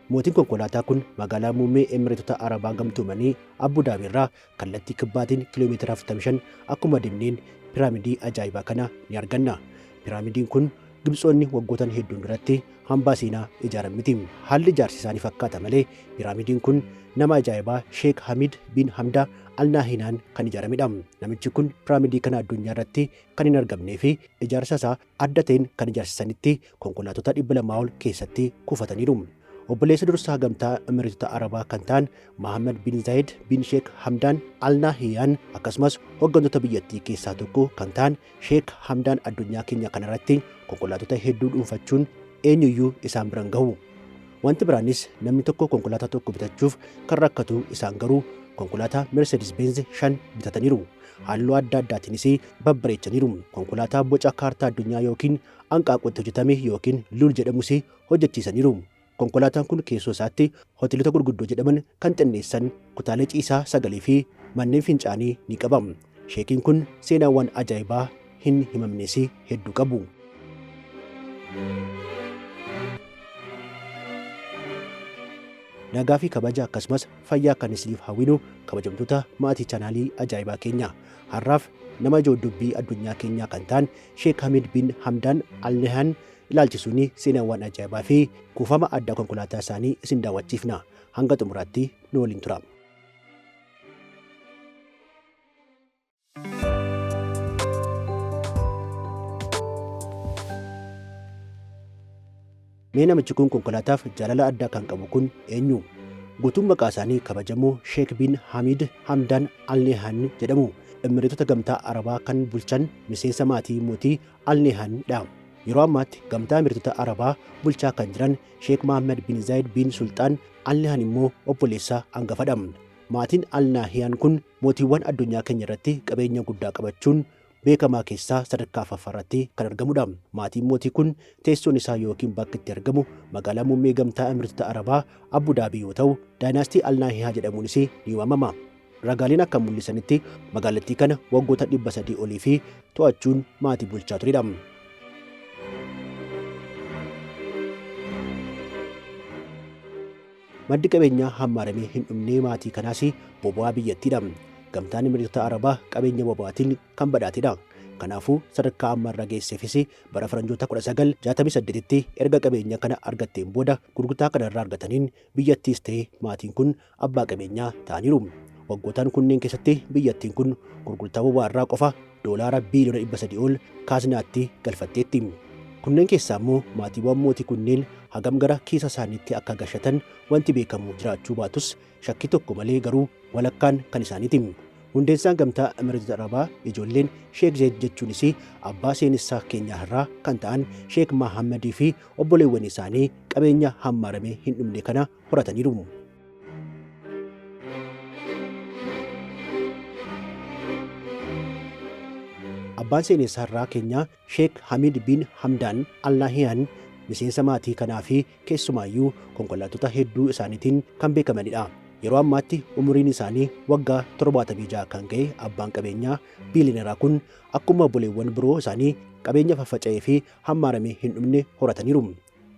Mootiin konkolaataa kun magaalaa muummee Emireetota Arabaa Gamtoomanii Abu Dhaabii irraa kallattii kibbaatiin kiiloomeetira 45 akkuma deemneen piraamidii ajaa'ibaa kana ni arganna. Piraamidiin kun Gibxoonni waggoottan hedduun duratti hambaa seenaa ijaaran miti. Haalli ijaarsa isaanii fakkaata malee piraamidiin kun nama ajaa'ibaa Sheek Hamid bin Hamdaa Al Nahyanaan kan ijaaramedha. Namichi kun piraamidii kana addunyaa irratti kan hin argamnee fi ijaarsa isaa adda ta'een kan ijaarsisanitti konkolaatota 200 ol keessatti kuufataniiru. Obboleessa dursaa gamtaa Emireetota Arabaa kan ta'an Mohammed bin Zayed bin Sheek Hamdaan Al Nahyan akkasumas hooggantoota biyyattii keessaa tokko kan ta'an Sheek Hamdaan addunyaa keenya kanarratti konkolaatota hedduu dhuunfachuun eenyuyyuu isaan biran gahu. Wanti biraanis namni tokko konkolaataa tokko bitachuuf kan rakkatu isaan garuu konkolaataa Mercedes Benz 5 bitataniiru. Halluu adda addaatiinis babbareechaniiru. Konkolaataa boca kaartaa addunyaa yookiin hanqaaquutti hojjetame yookiin lul jedhamus hojjechiisaniiru. Konkolaataan kun keessoo isaatti hoteelota gurguddoo jedhaman kan xinneessan kutaalee ciisaa sagalee fi manneen fincaanii ni qaba. Sheekiin kun seenaawwan ajaa'ibaa hin himamnes hedduu qabu. Nagaa fi kabaja akkasumas fayyaa kan isiniif hawwinu kabajamtoota maatii chaanaalii ajaa'ibaa keenya. Har'aaf nama ijoo dubbii addunyaa keenyaa kan ta'an Sheek Hamid bin Hamdaan Al Nahyan ilaalchisuun seenaawwan ajaa'ibaa fi kuufama addaa konkolaataa isaanii isin daawwachiifna. Hanga xumuraatti nu waliin tura. Mee namichi kun konkolaataaf jaalala addaa kan qabu kun eenyu? Guutuun maqaa isaanii kabajamoo Sheek bin Hamid Hamdaan Al Nahyan jedhamu. Emireetota gamtaa Arabaa kan bulchan miseensa maatii mootii Al Nahyanidha. Yeroo ammaatti gamtaa Emireetota Arabaa bulchaa kan jiran Sheek Mohammed bin Zayed bin Sultaan Al Nahyan immoo obboleessa hangafadha. Maatiin Al Nahyan kun mootiiwwan addunyaa keenya irratti qabeenya guddaa qabachuun beekamaa keessaa sadarkaa afuraffaarratti kan argamudha. Maatiin mootii kun teessoon isaa yookiin bakki itti argamu magaalaa muummee gamtaa Emireetota Arabaa Abu Dhaabii yoo ta'u, daayinaastii Al Nahyan jedhamuunis ni waamama. Ragaaleen akka mul'isanitti magaalattii kana waggoota 300 olii fi to'achuun maatii bulchaa turedha. Maddi qabeenyaa hammaaramee hin dhumne maatii kanaas boba'aa biyyattiidha. Gamtaan Emireetota Arabaa qabeenya boba'aatiin kan badhaatedha. Kanaafuu sadarkaa amma irra geesseefis bara faranjoota 1968tti erga qabeenya kana argatteen booda gurgurtaa kana irraa argataniin biyyattiis ta'ee maatiin kun abbaa qabeenyaa ta'aniiru. Waggootaan kunneen keessatti biyyattiin kun gurgurtaa boba'aa irraa qofa doolaara biiliyoona 300 ol kaasnaatti galfatteetti. Kunneen keessaa immoo maatiiwwan mootii kunneen hagam gara kiisa isaaniitti akka gashatan wanti beekamu jiraachuu baatus shakkii tokko malee garuu walakkaan kan isaaniiti. Hundeessaan gamtaa Emireetota Arabaa ijoolleen Sheek Zayed jechuunis abbaa seenessaa keenyaa irraa kan ta'an Sheek Mohammedii fi obboleewwan isaanii qabeenya hammaaramee hin dhumne kana horataniiru. Abbaan seenessaa irraa keenyaa Sheek Hamid bin Hamdaan Al Nahyan miseensa maatii kanaa fi keessumaayyuu konkolaattota hedduu isaaniitiin kan beekamanidha. Yeroo ammaatti umuriin isaanii waggaa 76 kan ga'e abbaan qabeenyaa biiliyoneeraa kun akkuma obboleewwan biroo isaanii qabeenya faffaca'ee fi hammaaramee hin dhumne horataniiru.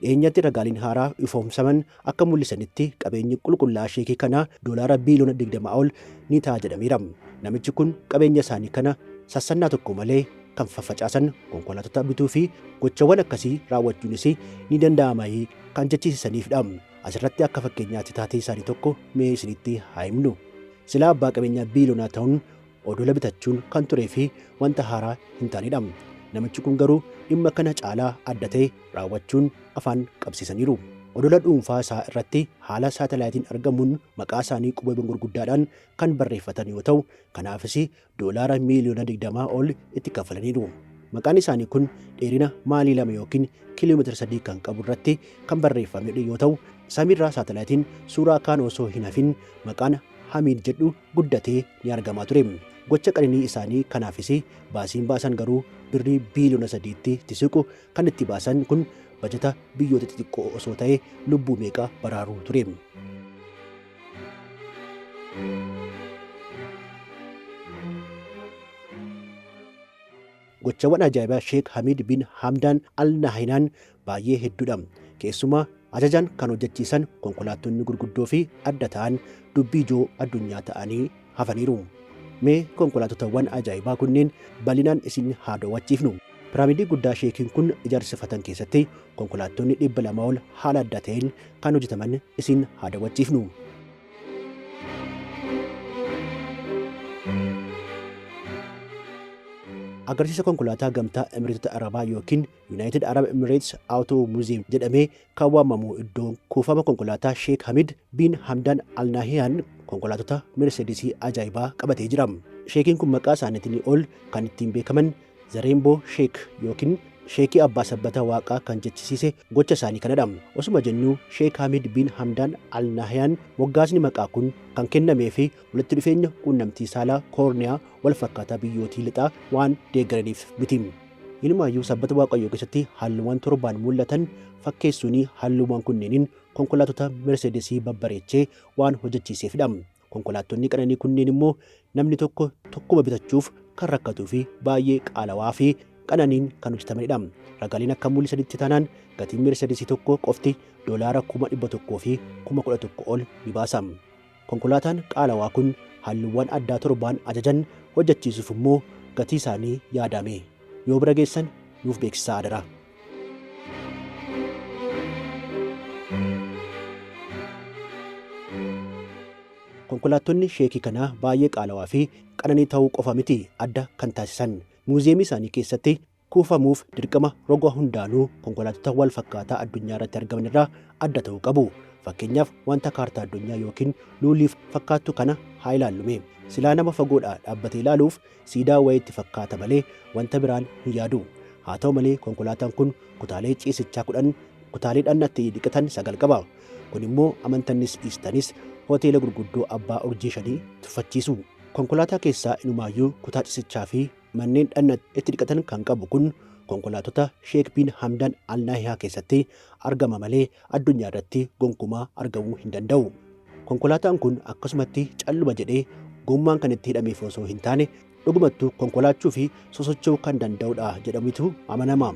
Dhiyeenyatti ragaaleen haaraa ifoomsaman akka mul'isanitti qabeenyi qulqullaa'aa sheekii kanaa doolaara biiliyoona 20 ol ni ta'a jedhameera. Namichi kun qabeenya isaanii kana sassannaa tokko malee kan faffacaasan konkolaattota bituu fi gochawwan akkasii raawwachuunis ni danda'ama kan jechisiisaniifidha. Asirratti akka fakkeenyaatti taatee isaanii tokko mee isinitti haa himnu. Silaa abbaa qabeenyaa biiliyoonaa ta'uun odola bitachuun kan turee fi wanta haaraa hin taanedha. Namichi kun garuu dhimma kana caalaa adda ta'e raawwachuun afaan qabsiisaniiru. Odola dhuunfaa isaa irratti haala saatalaayitiin argamuun maqaa isaanii qubeewwan gurguddaadhaan kan barreeffatan yoo ta'u, kanaafis doolaara miiliyoona 20 ol itti kaffalaniiru. Maqaan isaanii kun dheerina mailii 2 yookiin kiiloomeetira 3 kan qabu irratti kan barreeffame yoo ta'u, samiirraa saatalaayitiin suuraa kaan osoo hin hafin maqaan Hamid jedhu guddatee ni argamaa ture. Gocha qananii isaanii kanaafis baasiin baasan garuu birrii biiliyoona 3tti siqu kan itti baasan kun bajeta biyyoota xixiqqoo osoo ta'e lubbuu meeqa baraaruu ture. Gochawwan ajaa'ibaa Sheek Hamid bin Hamdaan Al Nahyan baay'ee hedduudha. Keessumaa Ajajaan kan hojjechiisan konkolaattonni gurguddoo fi adda ta'an dubbii ijoo addunyaa ta'anii hafaniiru. Mee konkolaatotawwan ajaa'ibaa kunneen bal'inaan isin haa daawwachiifnu. Piraamidii guddaa sheekiin kun ijaarsifatan keessatti konkolaattonni 200 ol haala adda ta'een kan hojjetaman isin haa daawwachiifnu. Agarsiisa konkolaataa gamtaa Emireetota Arabaa yookiin United Arab Emirates Auto Museum jedhamee kan waamamu iddoon kuufama konkolaataa Sheek Hamid bin Hamdan Al Nahyan konkolaatota Merceedesii ajaa'ibaa qabatee jira. Sheekiin kun maqaa isaaniitiin ol kan ittiin beekaman The Rainbow Sheek yookiin sheekii abbaa sabbata waaqaa kan jechisiise gocha isaanii kanadha. Osuma jennuu Sheek Hamid bin Hamdan Al Nahyan moggaasni maqaa kun kan kennamee fi walitti dhufeenya quunnamtii saalaa koorniyaa wal fakkaataa biyyootii lixaa waan deeggaraniif miti. Ilmaayyuu sabbata waaqayyoo keessatti halluuwwan torbaan mul'atan fakkeessuun halluuwwan kunneeniin konkolaatota Merceedesii babbareechee waan hojjechiiseefidha. Konkolaattonni qananii kunneen immoo namni tokkuma bitachuuf kan rakkatuu fi baay'ee qaalawaa fi qananiin kan hojjetamanidha. Ragaaleen akka mul'isanitti taanaan gatiin Merceedesii tokko qofti $100,000 fi $11,000 ol ni baasa. Konkolaataan qaalawaa kun halluuwwan addaa torbaan ajajan hojjechiisuuf immoo gatii isaanii yaadame. Yoo bira geessan nuuf beeksisaa adara. Konkolaattonni sheekii kanaa baay'ee qaalawaa fi qananii ta'uu qofa miti adda kan taasisan. Muuziyeemii isaanii keessatti kuufamuuf dirqama roga hundaanuu konkolaattota wal fakkaataa addunyaa irratti argaman irraa adda ta'uu qabu. Fakkeenyaaf wanta kaartaa addunyaa yookiin luuliif fakkaattu kana haa ilaallume. Silaa nama fagoodhaa dhaabbatee ilaaluuf siidaa wayiitti fakkaata malee wanta biraan hin yaadu. Haa ta'u malee konkolaataan kun kutaalee ciisichaa 10, kutaalee dhannatti dhiqatan 9 qaba. Kun immoo amantanis dhiistanis hoteela gurguddoo abbaa urjii 5 tuffachiisu. Konkolaataa keessaa inumaayyuu kutaa ciisichaa fi manneen dhannatti itti dhiqatan kan qabu kun konkolaatota Sheek bin Hamdan Al Nahyan keessatti argama malee addunyaa irratti gonkumaa argamuu hin danda'u. Konkolaataan kun akkasumatti calluma jedhee gommaan kan itti hidhameef osoo hin taane dhugumattuu konkolaachuu fi sosocho'uu kan danda'udha jedhamutu amanama.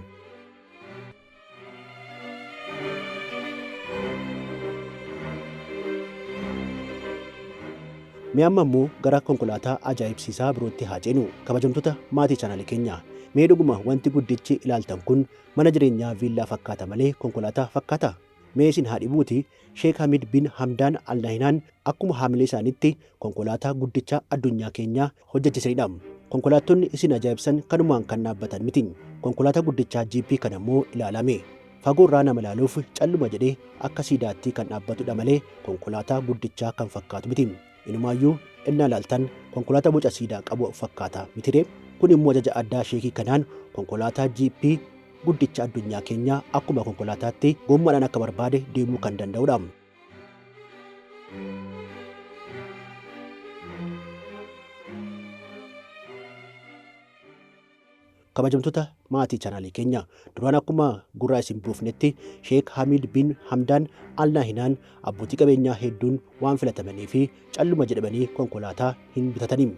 Mee amma immoo gara konkolaataa ajaa'ibsiisaa birootti haa ceenu. Kabajamtoota maatii chaanaalii keenya. Mee dhuguma wanti guddichi ilaaltan kun mana jireenyaa viillaa fakkaata malee konkolaataa fakkaata? Mee isin haa dhibuuti Sheek Hamid bin Hamdan Al Nahyan akkuma haamilee isaaniitti konkolaataa guddicha addunyaa keenyaa hojjechiisanidha. Konkolaattonni isin ajaa'ibsan kanumaan kan dhaabbatan miti. Konkolaataa guddichaa GP kana immoo ilaalame. Fagoo irraa nama ilaaluuf calluma jedhee akka siidaatti kan dhaabbatudha malee konkolaataa guddichaa kan fakkaatu miti. Inumaayyuu inni ilaaltan konkolaataa boca siidaa qabu fakkaata mitire. Kun immoo ajaja addaa sheekii kanaan konkolaataa GP guddicha addunyaa keenyaa akkuma konkolaataatti gommaadhaan akka barbaade deemuu kan danda'udha. Kabajamtoota maatii chaanaalii keenya, duraan akkuma gurraa isin buufnetti Sheek Hamid bin Hamdan Al Nahyan abbootii qabeenyaa hedduun waan filatamanii fi calluma jedhamanii konkolaataa hin bitatanii.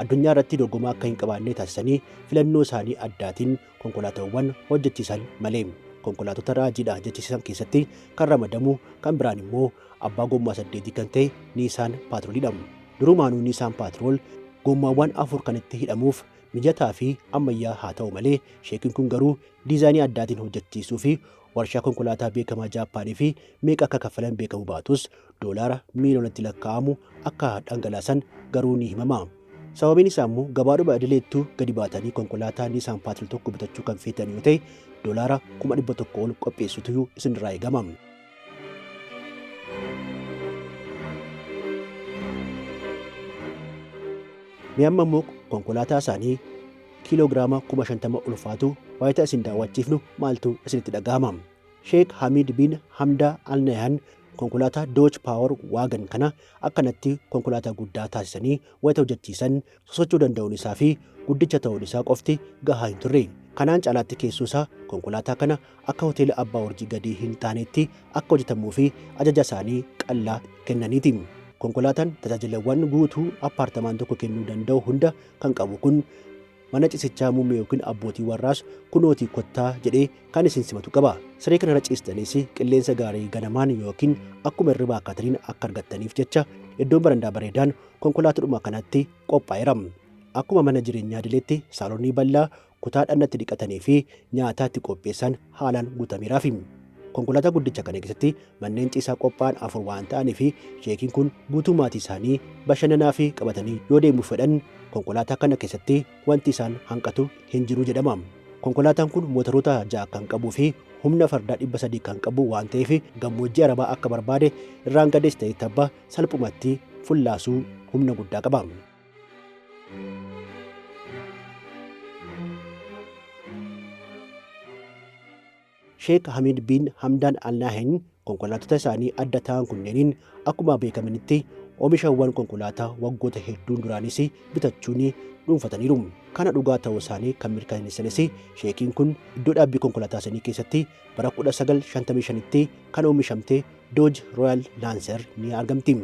Addunyaa irratti dorgomaa akka hin qabaanne taasisanii filannoo isaanii addaatiin konkolaataawwan hojjechiisan malee. Konkolaattota raajiidha jechisiisan keessatti kan ramadamu kan biraan immoo abbaa gommaa 8 kan ta'e Nissan Patrolidha. Durumaanuu Nissan Patrol gommaawwan 4 kan itti hidhamuuf mijataa fi ammayyaa haa ta'u malee sheekiin kun garuu diizaayinii addaatiin hojjechiisuu fi warshaa konkolaataa beekamaa Jaappaanii fi meeqa akka kaffalan beekamu baatus doolaara miiliyoonatti lakkaa'amu akka dhangalaasan garuu ni himama. Sababiin isaa immoo gabaadhuma idileettuu gadi baatanii konkolaataa Nissan Patrol tokko bitachuu kan feetan yoo ta'e doolaara 100,000 ol qopheessutu isinirraa eegama. Mee amma immoo konkolaataa isaanii kiiloogiraama 50,000 ulfaatu waayita isin daawwachiifnu maaltu isinitti dhaga'ama. Sheek Hamid bin Hamdan Al Nahyan konkolaataa Dodge Power Wagon kana akkanatti konkolaataa guddaa taasisanii waayita hojjechiisan sosochuu danda'uun isaa fi guddicha ta'uun isaa qofti gahaa hin turre. Kanaan caalaatti keessoo isaa konkolaataa kana akka hoteela abbaa urjii gadi hin taanetti akka hojjetamuu fi ajaja isaanii qallaa kennaniiti. Konkolaataan tajaajilawwan guutuu appaartamaan tokko kennuu danda'u hunda kan qabu kun mana ciisichaa muummee yookiin abbootii warraas kunootii kottaa jedhee kan isin simatu qaba. Siree kanarra ciistanis qilleensa gaarii ganamaan yookiin akkuma hirribaa akkataniin akka argattaniif jecha iddoon barandaa bareedaan konkolaataadhuma kanatti qophaa'eera. Akkuma mana jireenyaa dileetti saalonii bal'aa kutaa dhannatti dhiqatanii fi nyaataatti qopheessan haalaan guutameeraa fi konkolaataa guddicha kana keessatti manneen ciisaa qophaa'an 4 waan ta'anii fi sheekiin kun guutuu maatii isaanii bashannanaa fi qabatanii yoo deemuuf fedhan konkolaataa kana keessatti wanti isaan hanqatu hin jiru jedhama. Konkolaataan kun mootoroota 6 kan qabuu fi humna fardaa 300 kan qabu waan ta'eef gammoojjii Arabaa akka barbaade irraan gadees ta'e tabba salphumatti fullaasuu humna guddaa qaba. Sheek Hamid bin Hamdan Al Nahyan konkolaattota isaanii adda ta'an kunneeniin akkuma beekamanitti oomishawwan konkolaataa waggoota hedduun duraanis bitachuun dhuunfataniiru. Kana dhugaa ta'uu isaanii kan mirkaneessanis sheekiin kun iddoo dhaabbii konkolaataa isaanii keessatti bara 1955tti kan oomishamte Dodge Royal Lancer ni argamti.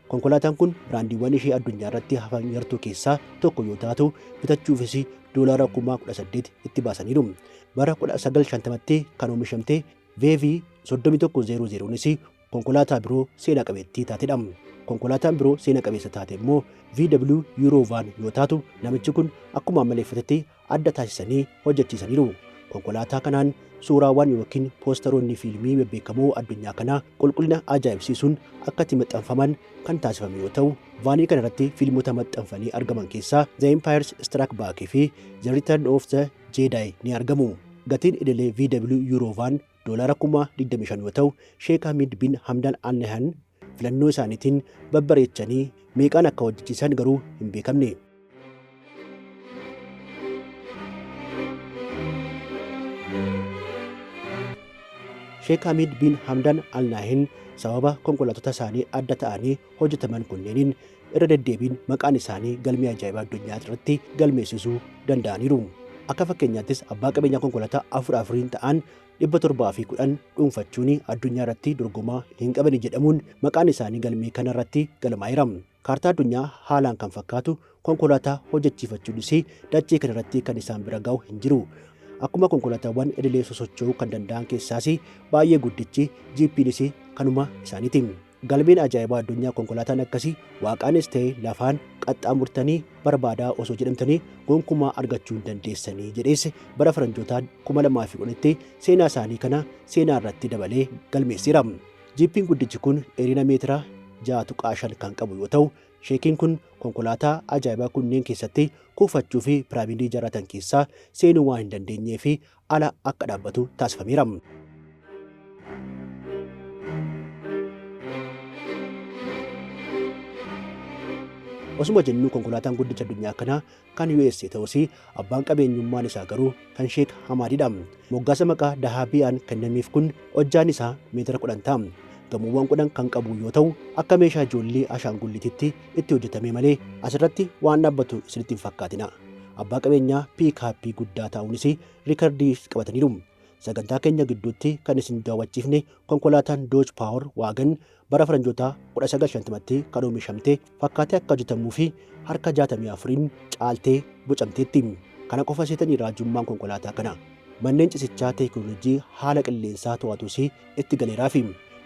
Konkolaataan kun biraandiiwwan ishee addunyaa irratti hafan yartuu keessaa tokko yoo taatu bitachuufis doolaara 18,000 itti baasaniiru. Bara 1950tti kan oomishamte VV 3100nis konkolaataa biroo seenaa qabeettii taatedha. Konkolaataan biroo seenaa qabeessa taate immoo VW Eurovan yoo taatu namichi kun akkuma amaleeffatetti adda taasisanii hojjechiisaniiru. Konkolaataa kanaan suuraawwan yookiin poosteroonni fiilmii bebbeekamoo addunyaa kanaa qulqullina ajaa'ibsiisuun akka itti maxxanfaman kan taasifame yoo ta'u, vaanii kana irratti fiilmota maxxanfanii argaman keessaa The Empire Strikes Back fi The Return of the Jedi ni argamu. Gatiin idilee VW Eurovan doolaara 25,000 yoo ta'u, Sheek Hamid bin Hamdan Al Nahyan filannoo isaaniitiin babbareechanii meeqaan akka hojjechiisan garuu hin beekamne. Sheek Hamid bin Hamdan Al Nahyan sababa konkolaattota isaanii adda ta'anii hojjetaman kunneeniin irra deddeebiin maqaan isaanii galmee ajaa'ibaa addunyaa irratti galmeessisuu danda'aniiru. Akka fakkeenyaattis abbaa qabeenyaa konkolaataa 4 ta'an 710 dhuunfachuun addunyaa irratti dorgomaa hin qabani jedhamuun maqaan isaanii galmee kana irratti galmaa'eera. Kaartaa addunyaa haalaan kan fakkaatu konkolaataa hojjechiifachuunis dachee kana irratti kan isaan bira ga'u hin jiru. Akkuma konkolaataawwan idilee sosocho'uu kan danda'an keessaas baay'ee guddichi jiippiinis kanuma isaaniiti. Galmeen ajaa'ibaa addunyaa konkolaataan akkasii waaqaanis ta'e lafaan qaxxaamurtanii barbaadaa osoo jedhamtanii gonkumaa argachuu hin dandeessanii jedhees bara faranjootaa 2010tti seenaa isaanii kana seenaa irratti dabalee galmeessiira. Jiippiin guddichi kun dheerina meetira 6.5 kan qabu yoo ta'u, sheekiin kun konkolaataa ajaa'ibaa kunneen keessatti kuufachuu fi piraamiidii ijaarratan keessaa seenuu waan hin dandeenyee fi ala akka dhaabbatu taasifameera. Osuma jennu konkolaataan guddicha addunyaa kanaa kan USA ta'us abbaan qabeenyummaan isaa garuu kan Sheek Hamadidha. Moggaasa maqaa Dahaabiyaan kennameef kun hojjaan isaa meetira 10 ta'a. Gamoowwan 10 kan qabu yoo ta'u, akka meeshaa ijoollee ashaangullitiitti itti hojjetame malee asirratti waan dhaabbatu isinitti hin fakkaatina. Abbaa qabeenyaa piikaappii guddaa ta'uunis riikardii qabataniiru. Sagantaa keenya gidduutti kan isin daawwachiifne konkolaataan Dodge Power Wagon bara faranjootaa 1950tti kan oomishamte fakkaatee akka hojjetamuu fi harka 64 caaltee bocamteetti. Kana qofa seetanii raajummaan konkolaataa kana. Manneen ciisichaa teekinooloojii haala qilleensaa to'atus itti galeeraa fi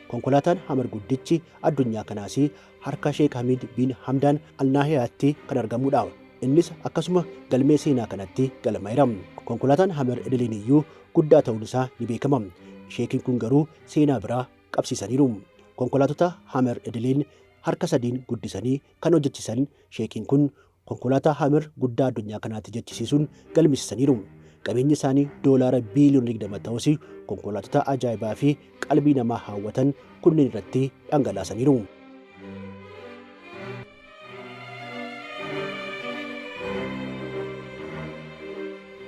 konkolaataan Hamar guddichi addunyaa kanaas harka Sheek Hamid bin Hamdan Al Nahyaatti kan argamudha. Innis akkasuma galmee seenaa kanatti galmaa'eera. Konkolaataan Hamar idileen iyyuu guddaa ta'uun isaa ni beekama. Sheekiin kun garuu seenaa biraa qabsiisaniiru. Konkolaattota Hamar idileen harka 3 guddisanii kan hojjechiisan sheekiin kun konkolaataa Hamar guddaa addunyaa kanaatti jechisiisuun galmeessisaniiru. Qabeenyi isaanii doolaara biiliyoona 20 ta'us konkolaattota ajaa'ibaa fi qalbii namaa hawwatan kunneen irratti dhangalaasaniiru.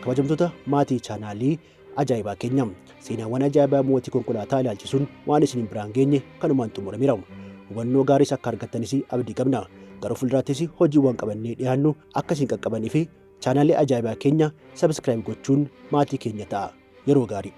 Kabajamtoota maatii chaanaalii ajaa'ibaa keenya seenaawwan ajaa'ibaa mootii konkolaataa ilaalchisuun waan isin biraan geenye kanumaan xumurameera. Hubannoo gaariis akka argattanis abdii qabna. Garuu fuulduraattis hojiiwwan qabannee dhiyaannu akka isin qaqqabanii fi chaanaalii ajaa'ibaa keenya sabiskiraayib gochuun maatii keenya ta'a. Yeroo gaarii.